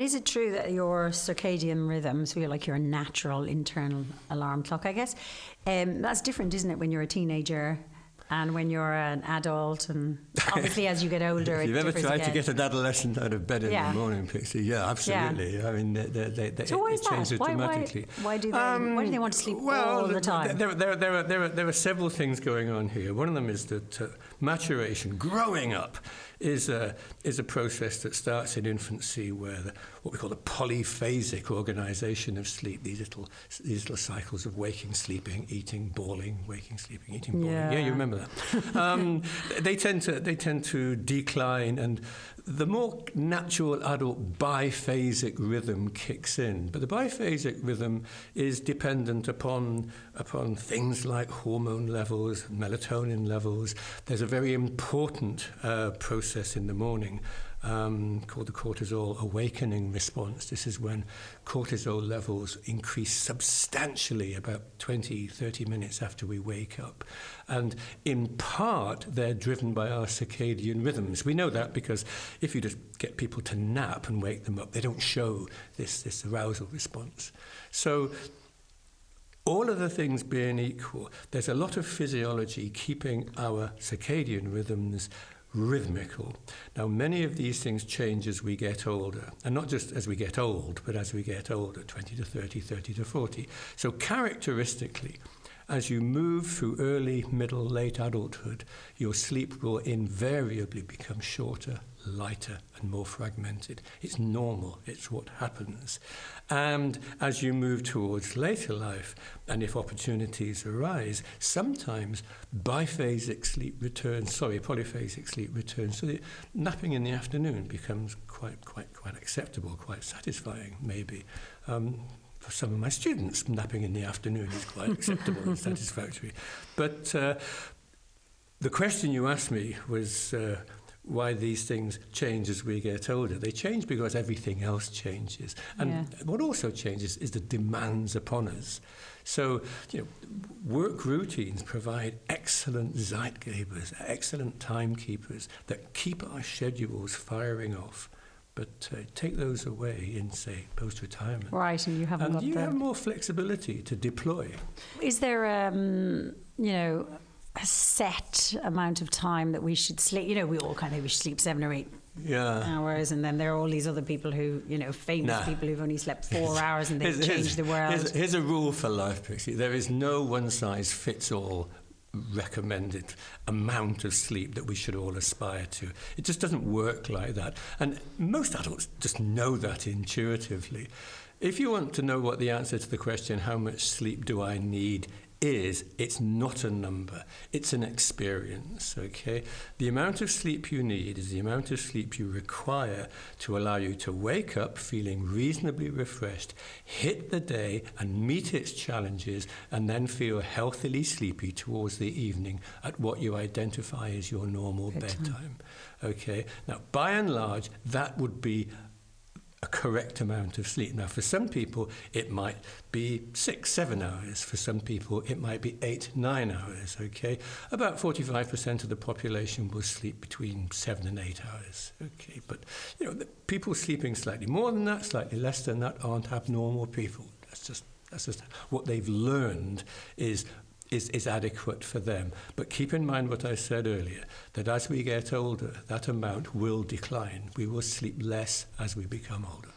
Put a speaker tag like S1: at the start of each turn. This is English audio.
S1: Is it true that your circadian rhythms feel like your natural internal alarm clock, I guess? That's different, isn't it, when you're a teenager and when you're an adult, and obviously as you get older,
S2: if you've ever tried to get an adolescent out of bed in the morning, Pixie, absolutely. Yeah. I mean,
S1: so why is
S2: it changes
S1: that?
S2: dramatically.
S1: Why do they want to sleep all the time?
S2: There are several things going on here. One of them is that maturation, growing up, is a process that starts in infancy, where what we call the polyphasic organisation of sleep, these little cycles of waking, sleeping, eating, bawling, waking, sleeping, eating, bawling. Yeah, you remember that. They tend to decline, and the more natural adult biphasic rhythm kicks in. But the biphasic rhythm is dependent upon things like hormone levels, melatonin levels. There's a very important process in the morning called the cortisol awakening response. This is when cortisol levels increase substantially about 20, 30 minutes after we wake up. And in part, they're driven by our circadian rhythms. We know that because if you just get people to nap and wake them up, they don't show this arousal response. So all of the things being equal, there's a lot of physiology keeping our circadian rhythms rhythmical. Now, many of these things change as we get older, and not just as we get old, but as we get older, 20 to 30, 30 to 40. So characteristically, as you move through early, middle, late adulthood, your sleep will invariably become shorter, lighter, and more fragmented. It's normal. It's what happens. And as you move towards later life, and if opportunities arise, sometimes polyphasic sleep returns. So the napping in the afternoon becomes quite acceptable, quite satisfying, maybe. For some of my students, napping in the afternoon is quite acceptable and satisfactory. But the question you asked me was why these things change as we get older. They change because everything else changes. And what also changes is the demands upon us. So, work routines provide excellent zeitgebers, excellent timekeepers that keep our schedules firing off. But take those away in, say, post-retirement.
S1: Right, and you haven't got
S2: you have more flexibility to deploy.
S1: Is there, a set amount of time that we should sleep? We all kind of sleep 7 or 8 hours, and then there are all these other people who, famous people who've only slept 4 hours and they've changed the world.
S2: Here's a rule for life, Pixie. There is no one-size-fits-all recommended amount of sleep that we should all aspire to. It just doesn't work like that. And most adults just know that intuitively. If you want to know what the answer to the question, how much sleep do I need, it's not a number, it's an experience, okay? The amount of sleep you need is the amount of sleep you require to allow you to wake up feeling reasonably refreshed, hit the day and meet its challenges, and then feel healthily sleepy towards the evening at what you identify as your normal bedtime, okay? Now, by and large, that would be a correct amount of sleep. Now, for some people, it might be 6-7 hours. For some people, it might be 8-9 hours, okay? About 45% of the population will sleep between 7 and 8 hours, okay? But, the people sleeping slightly more than that, slightly less than that, aren't abnormal people. That's just what they've learned is adequate for them. But keep in mind what I said earlier, that as we get older, that amount will decline. We will sleep less as we become older.